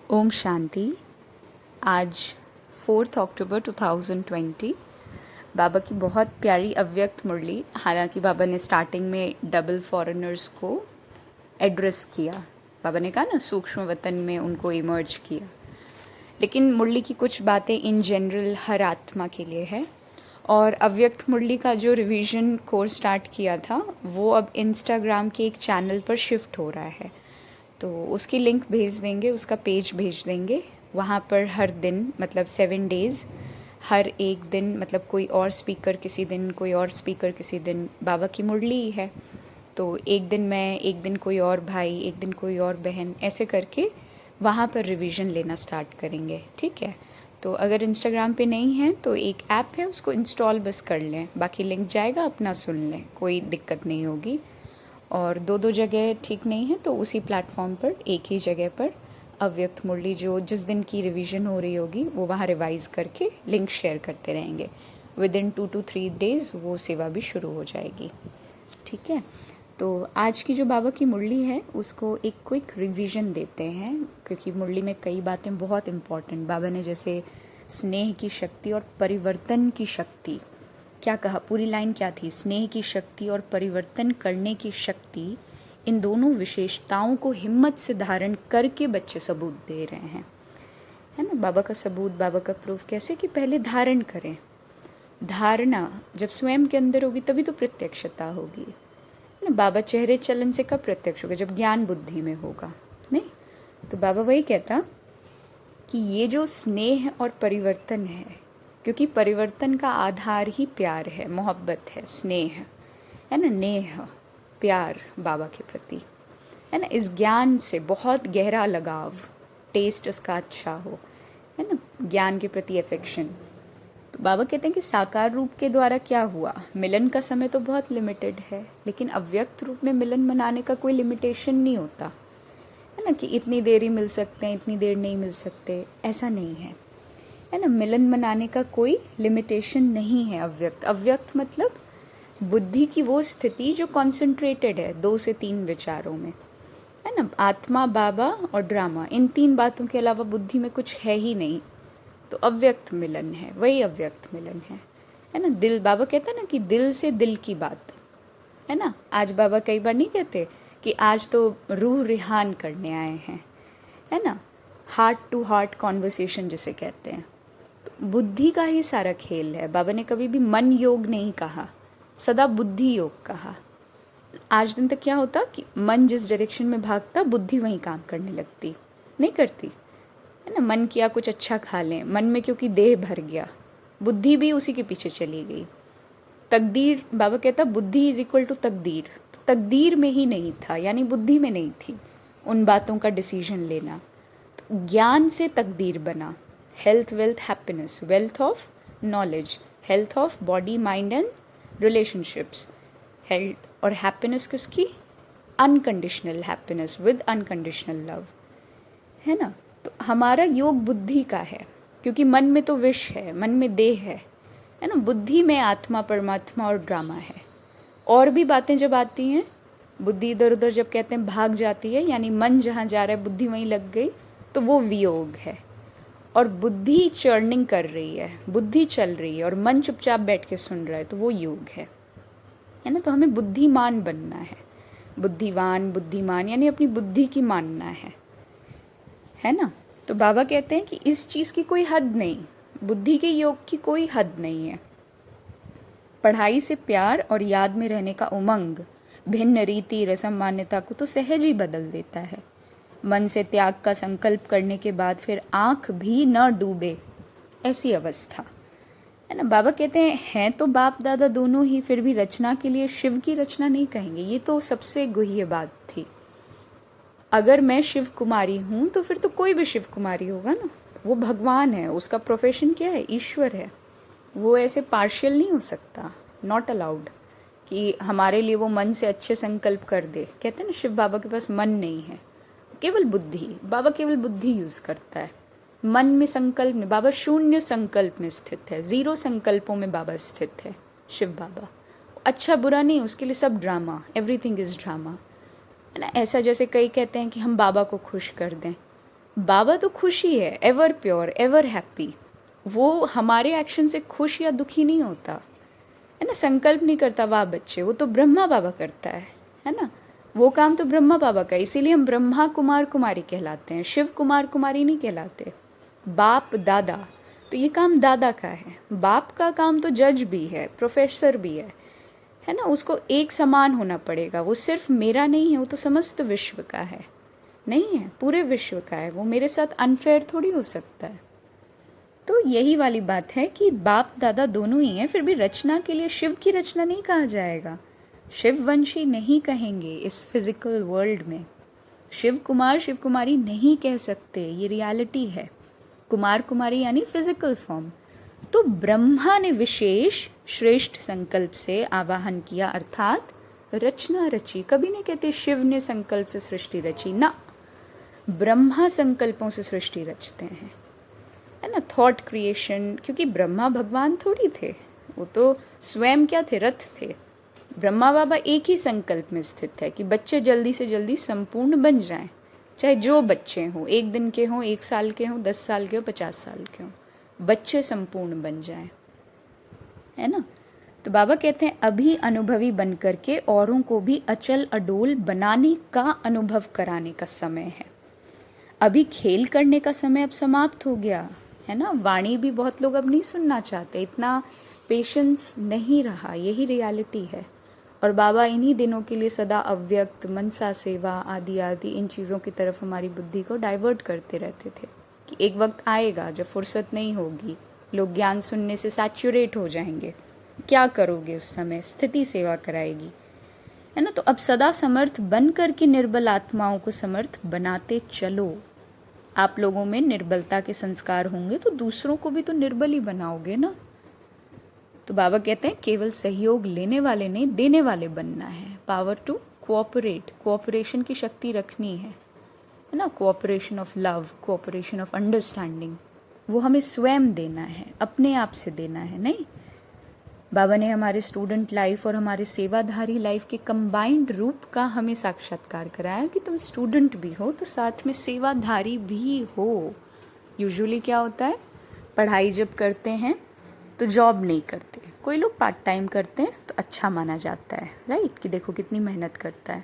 ओम शांति। आज 4 अक्टूबर 2020 बाबा की बहुत प्यारी अव्यक्त मुरली। हालांकि बाबा ने स्टार्टिंग में डबल फॉरेनर्स को एड्रेस किया। बाबा ने कहा ना, सूक्ष्म वतन में उनको इमर्ज किया, लेकिन मुरली की कुछ बातें इन जनरल हर आत्मा के लिए है। और अव्यक्त मुरली का जो रिवीजन कोर्स स्टार्ट किया था वो अब इंस्टाग्राम के एक चैनल पर शिफ्ट हो रहा है, तो उसकी लिंक भेज देंगे, उसका पेज भेज देंगे। वहाँ पर हर दिन मतलब 7 डेज़, हर एक दिन मतलब कोई और स्पीकर किसी दिन, कोई और स्पीकर किसी दिन, बाबा की मुरली ही है। तो एक दिन मैं, एक दिन कोई और भाई, एक दिन कोई और बहन, ऐसे करके वहाँ पर रिवीजन लेना स्टार्ट करेंगे। ठीक है, तो अगर इंस्टाग्राम पे नहीं है तो एक ऐप है, उसको इंस्टॉल बस कर लें, बाकी लिंक जाएगा, अपना सुन लें, कोई दिक्कत नहीं होगी। और दो दो जगह ठीक नहीं है तो उसी प्लेटफॉर्म पर एक ही जगह पर अव्यक्त मुरली जो जिस दिन की रिवीजन हो रही होगी वो वहाँ रिवाइज़ करके लिंक शेयर करते रहेंगे। विद इन 2 to 3 डेज़ वो सेवा भी शुरू हो जाएगी। ठीक है, तो आज की जो बाबा की मुरली है उसको एक क्विक रिवीजन देते हैं, क्योंकि मुरली में कई बातें बहुत इम्पॉर्टेंट बाबा ने, जैसे स्नेह की शक्ति और परिवर्तन की शक्ति। क्या कहा, पूरी लाइन क्या थी? स्नेह की शक्ति और परिवर्तन करने की शक्ति, इन दोनों विशेषताओं को हिम्मत से धारण करके बच्चे सबूत दे रहे हैं, है ना। बाबा का सबूत, बाबा का प्रूफ कैसे? कि पहले धारण करें। धारणा जब स्वयं के अंदर होगी तभी तो प्रत्यक्षता होगी, है ना। बाबा चेहरे चलन से कब प्रत्यक्ष होगा? जब ज्ञान बुद्धि में होगा, नहीं? तो बाबा वही कहता कि ये जो स्नेह और परिवर्तन है, क्योंकि परिवर्तन का आधार ही प्यार है, मोहब्बत है, स्नेह है ना, नेह, प्यार बाबा के प्रति, है ना। इस ज्ञान से बहुत गहरा लगाव, टेस्ट इसका अच्छा हो, है ना, ज्ञान के प्रति अफेक्शन। तो बाबा कहते हैं कि साकार रूप के द्वारा क्या हुआ, मिलन का समय तो बहुत लिमिटेड है, लेकिन अव्यक्त रूप में मिलन मनाने का कोई लिमिटेशन नहीं होता, है ना, कि इतनी देर ही मिल सकते हैं, इतनी देर नहीं मिल सकते, ऐसा नहीं है ना। मिलन मनाने का कोई लिमिटेशन नहीं है। अव्यक्त, अव्यक्त मतलब बुद्धि की वो स्थिति जो कॉन्सेंट्रेटेड है 2 से 3 विचारों में, है ना। आत्मा, बाबा और ड्रामा, इन 3 बातों के अलावा बुद्धि में कुछ है ही नहीं, तो अव्यक्त मिलन है, वही अव्यक्त मिलन है ना। दिल, बाबा कहता है ना कि दिल से दिल की बात, है ना। आज बाबा कई बार नहीं कहते कि आज तो रूह रिहान करने आए हैं, है ना, हार्ट टू हार्ट कॉन्वर्सेशन जिसे कहते हैं। तो बुद्धि का ही सारा खेल है। बाबा ने कभी भी मन योग नहीं कहा, सदा बुद्धि योग कहा। आज दिन तक क्या होता कि मन जिस डायरेक्शन में भागता, बुद्धि वहीं काम करने लगती, नहीं करती, है ना। मन किया कुछ अच्छा खा लें, मन में क्योंकि देह भर गया, बुद्धि भी उसी के पीछे चली गई। तकदीर, बाबा कहता बुद्धि इज इक्वल टू तकदीर, तो तकदीर में ही नहीं था, यानी बुद्धि में नहीं थी उन बातों का डिसीजन लेना। तो ज्ञान से तकदीर बना, health, wealth, happiness, wealth of knowledge, health of body, mind and relationships, health और हैप्पीनेस किसकी? Unconditional happiness with unconditional love, है ना। तो हमारा योग बुद्धि का है, क्योंकि मन में तो विष है, मन में देह है ना। बुद्धि में आत्मा, परमात्मा और ड्रामा है। और भी बातें जब आती हैं, बुद्धि इधर उधर जब कहते हैं भाग जाती है, यानी मन जहाँ जा रहा है बुद्धि वहीं लग गई, तो वो वियोग है। और बुद्धि चर्निंग कर रही है, बुद्धि चल रही है और मन चुपचाप बैठ के सुन रहा है, तो वो योग है ना। तो हमें बुद्धिमान बनना है, बुद्धिवान, बुद्धिमान, यानी अपनी बुद्धि की मानना है ना। तो बाबा कहते हैं कि इस चीज़ की कोई हद नहीं, बुद्धि के योग की कोई हद नहीं है। पढ़ाई से प्यार और याद में रहने का उमंग भिन्न रीति रसम मान्यता को तो सहज ही बदल देता है। मन से त्याग का संकल्प करने के बाद फिर आँख भी न डूबे, ऐसी अवस्था, है ना। बाबा कहते हैं तो बाप दादा दोनों ही, फिर भी रचना के लिए शिव की रचना नहीं कहेंगे। ये तो सबसे गुह्य बात थी। अगर मैं शिव कुमारी हूँ तो फिर तो कोई भी शिव कुमारी होगा ना, वो भगवान है, उसका प्रोफेशन क्या है? ईश्वर है। वो ऐसे पार्शियल नहीं हो सकता, नॉट अलाउड कि हमारे लिए वो मन से अच्छे संकल्प कर दे। कहते हैं ना शिव बाबा के पास मन नहीं है, केवल बुद्धि। बाबा केवल बुद्धि यूज़ करता है, मन में संकल्प नहीं। बाबा शून्य संकल्प में स्थित है, 0 संकल्पों में बाबा स्थित है, शिव बाबा। अच्छा बुरा नहीं, उसके लिए सब ड्रामा, एवरीथिंग इज़ ड्रामा, है ना। ऐसा जैसे कई कहते हैं कि हम बाबा को खुश कर दें, बाबा तो खुश ही है, एवर प्योर, एवर हैप्पी। वो हमारे एक्शन से खुश या दुखी नहीं होता है ना, संकल्प नहीं करता वाह बच्चे, वो तो ब्रह्मा बाबा करता है ना। वो काम तो ब्रह्मा बाबा का, इसीलिए हम ब्रह्मा कुमार कुमारी कहलाते हैं, शिव कुमार कुमारी नहीं कहलाते। बाप दादा, तो ये काम दादा का है। बाप का काम तो जज भी है, प्रोफेसर भी है ना। उसको एक समान होना पड़ेगा, वो सिर्फ मेरा नहीं है, वो तो समस्त विश्व का है, नहीं है पूरे विश्व का है। वो मेरे साथ अनफेयर थोड़ी हो सकता है। तो यही वाली बात है कि बाप दादा दोनों ही हैं, फिर भी रचना के लिए शिव की रचना नहीं कहा जाएगा, शिववंशी नहीं कहेंगे इस फिजिकल वर्ल्ड में। शिव कुमार शिव कुमारी नहीं कह सकते, ये रियलिटी है। कुमार कुमारी यानी फिजिकल फॉर्म। तो ब्रह्मा ने विशेष श्रेष्ठ संकल्प से आवाहन किया, अर्थात रचना रची। कभी नहीं कहते शिव ने संकल्प से सृष्टि रची, ना, ब्रह्मा संकल्पों से सृष्टि रचते हैं, है ना। थॉट क्रिएशन, क्योंकि ब्रह्मा भगवान थोड़ी थे, वो तो स्वयं क्या थे, रथ थे। ब्रह्मा बाबा एक ही संकल्प में स्थित है कि बच्चे जल्दी से जल्दी संपूर्ण बन जाएं, चाहे जो बच्चे हों, 1 दिन के हों, 1 साल के हों, 10 साल के हों, 50 साल के हों, बच्चे संपूर्ण बन जाएं, है ना। तो बाबा कहते हैं अभी अनुभवी बन करके औरों को भी अचल अडोल बनाने का अनुभव कराने का समय है। अभी खेल करने का समय अब समाप्त हो गया, है ना। वाणी भी बहुत लोग अब नहीं सुनना चाहते, इतना पेशेंस नहीं रहा, यही रियलिटी है। और बाबा इन्हीं दिनों के लिए सदा अव्यक्त, मनसा सेवा आदि आदि इन चीज़ों की तरफ हमारी बुद्धि को डाइवर्ट करते रहते थे कि एक वक्त आएगा जब फुर्सत नहीं होगी, लोग ज्ञान सुनने से सैचुरेट हो जाएंगे, क्या करोगे उस समय, स्थिति सेवा कराएगी, है ना। तो अब सदा समर्थ बन कर के निर्बल आत्माओं को समर्थ बनाते चलो। आप लोगों में निर्बलता के संस्कार होंगे तो दूसरों को भी तो निर्बल ही बनाओगे ना। तो बाबा कहते हैं केवल सहयोग लेने वाले नहीं, देने वाले बनना है। पावर टू कोऑपरेट, कोऑपरेशन की शक्ति रखनी है ना। Cooperation of love, cooperation of understanding, वो हमें स्वयं देना है, अपने आप से देना है, नहीं। बाबा ने हमारे स्टूडेंट लाइफ और हमारे सेवाधारी लाइफ के कंबाइंड रूप का हमें साक्षात्कार कराया कि तुम स्टूडेंट भी हो तो साथ में सेवाधारी भी हो। यूजुअली क्या होता है, पढ़ाई जब करते हैं तो जॉब नहीं करते, कोई लोग पार्ट टाइम करते हैं तो अच्छा माना जाता है, राइट, कि देखो कितनी मेहनत करता है।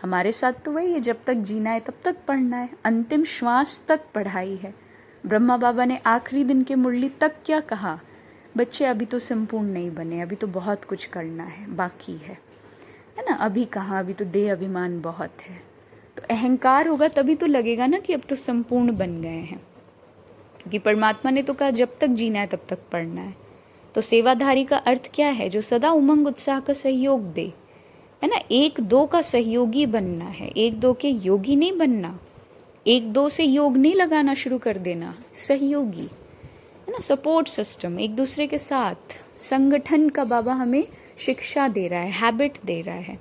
हमारे साथ तो वही है, जब तक जीना है तब तक पढ़ना है, अंतिम श्वास तक पढ़ाई है। ब्रह्मा बाबा ने आखिरी दिन के मुरली तक क्या कहा, बच्चे अभी तो संपूर्ण नहीं बने, अभी तो बहुत कुछ करना है, बाकी है ना। अभी कहाँ, अभी तो देह अभिमान बहुत है। तो अहंकार होगा तभी तो लगेगा ना कि अब तो संपूर्ण बन गए हैं, क्योंकि परमात्मा ने तो कहा जब तक जीना है तब तक पढ़ना है। तो सेवाधारी का अर्थ क्या है, जो सदा उमंग उत्साह का सहयोग दे, है ना। 1-2 का सहयोगी बनना है, 1-2 के योगी नहीं बनना, 1-2 से योग नहीं लगाना शुरू कर देना, सहयोगी, है ना। सपोर्ट सिस्टम, एक दूसरे के साथ संगठन का बाबा हमें शिक्षा दे रहा है, हैबिट दे रहा है।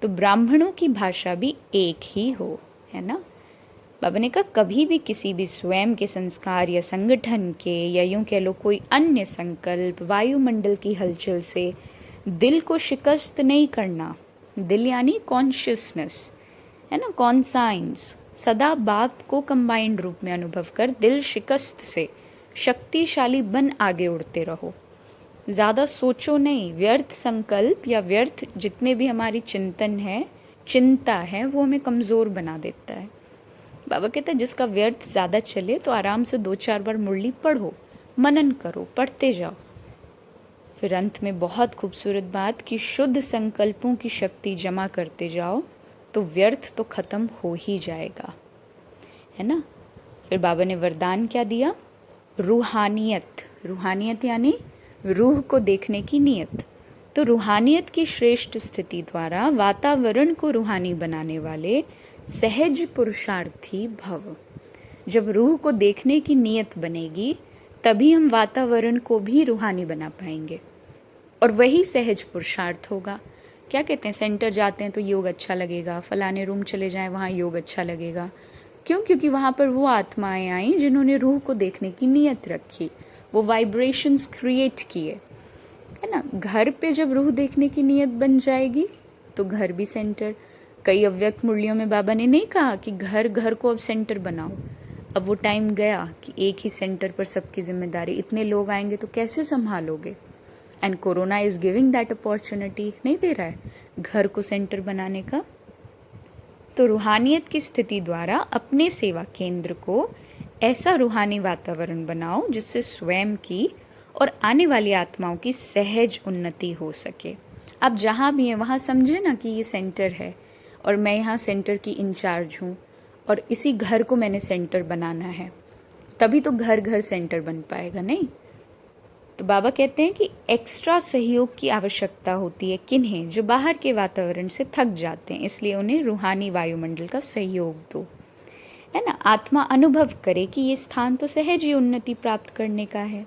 तो ब्राह्मणों की भाषा भी एक ही हो, है ना। बाबा ने कहा कभी भी किसी भी स्वयं के संस्कार या संगठन के, या यूं कह लो कोई अन्य संकल्प, वायुमंडल की हलचल से दिल को शिकस्त नहीं करना। दिल यानी कॉन्शियसनेस, है ना, कॉन्साइंस। सदा बात को कंबाइंड रूप में अनुभव कर दिल शिकस्त से शक्तिशाली बन आगे उड़ते रहो। ज़्यादा सोचो नहीं, व्यर्थ संकल्प या व्यर्थ जितने भी हमारी चिंतन है, चिंता है, वो हमें कमज़ोर बना देता है। बाबा कहते हैं जिसका व्यर्थ ज़्यादा चले तो आराम से 2-4 बार मुरली पढ़ो, मनन करो, पढ़ते जाओ। फिर अंत में बहुत खूबसूरत बात कि शुद्ध संकल्पों की शक्ति जमा करते जाओ तो व्यर्थ तो ख़त्म हो ही जाएगा, है ना। फिर बाबा ने वरदान क्या दिया, रूहानियत। रूहानियत यानी रूह को देखने की नीयत। तो रूहानियत की श्रेष्ठ स्थिति द्वारा वातावरण को रूहानी बनाने वाले सहज पुरुषार्थी भव। जब रूह को देखने की नीयत बनेगी तभी हम वातावरण को भी रूहानी बना पाएंगे, और वही सहज पुरुषार्थ होगा। क्या कहते हैं, सेंटर जाते हैं तो योग अच्छा लगेगा, फलाने रूम चले जाएं वहाँ योग अच्छा लगेगा। क्यों? क्योंकि वहाँ पर वो आत्माएं आईं जिन्होंने रूह को देखने की नीयत रखी, वो वाइब्रेशंस क्रिएट किए, है ना। घर पे जब रूह देखने की नीयत बन जाएगी तो घर भी सेंटर। कई अव्यक्त मुरलियों में बाबा ने नहीं कहा कि घर घर को अब सेंटर बनाओ, अब वो टाइम गया कि एक ही सेंटर पर सबकी जिम्मेदारी, इतने लोग आएंगे तो कैसे संभालोगे? And corona is giving that opportunity, नहीं दे रहा है घर को सेंटर बनाने का। तो रूहानियत की स्थिति द्वारा अपने सेवा केंद्र को ऐसा रूहानी वातावरण बनाओ जिससे स्वयं की और आने वाली आत्माओं की सहज उन्नति हो सके। आप जहाँ भी हैं वहाँ समझे ना कि ये सेंटर है और मैं यहाँ सेंटर की इंचार्ज हूँ और इसी घर को मैंने सेंटर बनाना है, तभी तो घर घर सेंटर बन पाएगा, नहीं? तो बाबा कहते हैं कि एक्स्ट्रा सहयोग की आवश्यकता होती है किन्हें? जो बाहर के वातावरण से थक जाते हैं, इसलिए उन्हें रूहानी वायुमंडल का सहयोग दो, है ना। आत्मा अनुभव करे कि ये स्थान तो सहज ही उन्नति प्राप्त करने का है।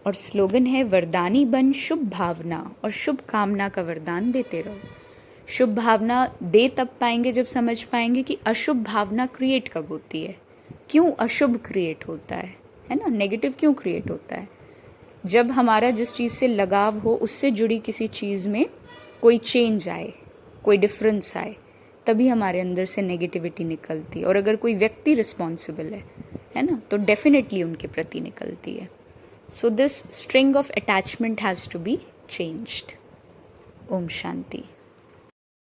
और स्लोगन है, वरदानी बन शुभ भावना और शुभ कामना का वरदान देते रहो। शुभ भावना दे तब पाएंगे जब समझ पाएंगे कि अशुभ भावना क्रिएट कब होती है, क्यों अशुभ क्रिएट होता है ना, नेगेटिव क्यों क्रिएट होता है। जब हमारा जिस चीज़ से लगाव हो, उससे जुड़ी किसी चीज़ में कोई चेंज आए, कोई डिफरेंस आए, तभी हमारे अंदर से नेगेटिविटी निकलती है। और अगर कोई व्यक्ति रिस्पॉन्सिबल है ना, तो डेफिनेटली उनके प्रति निकलती है। So this string of attachment has to be changed. ओम शांति।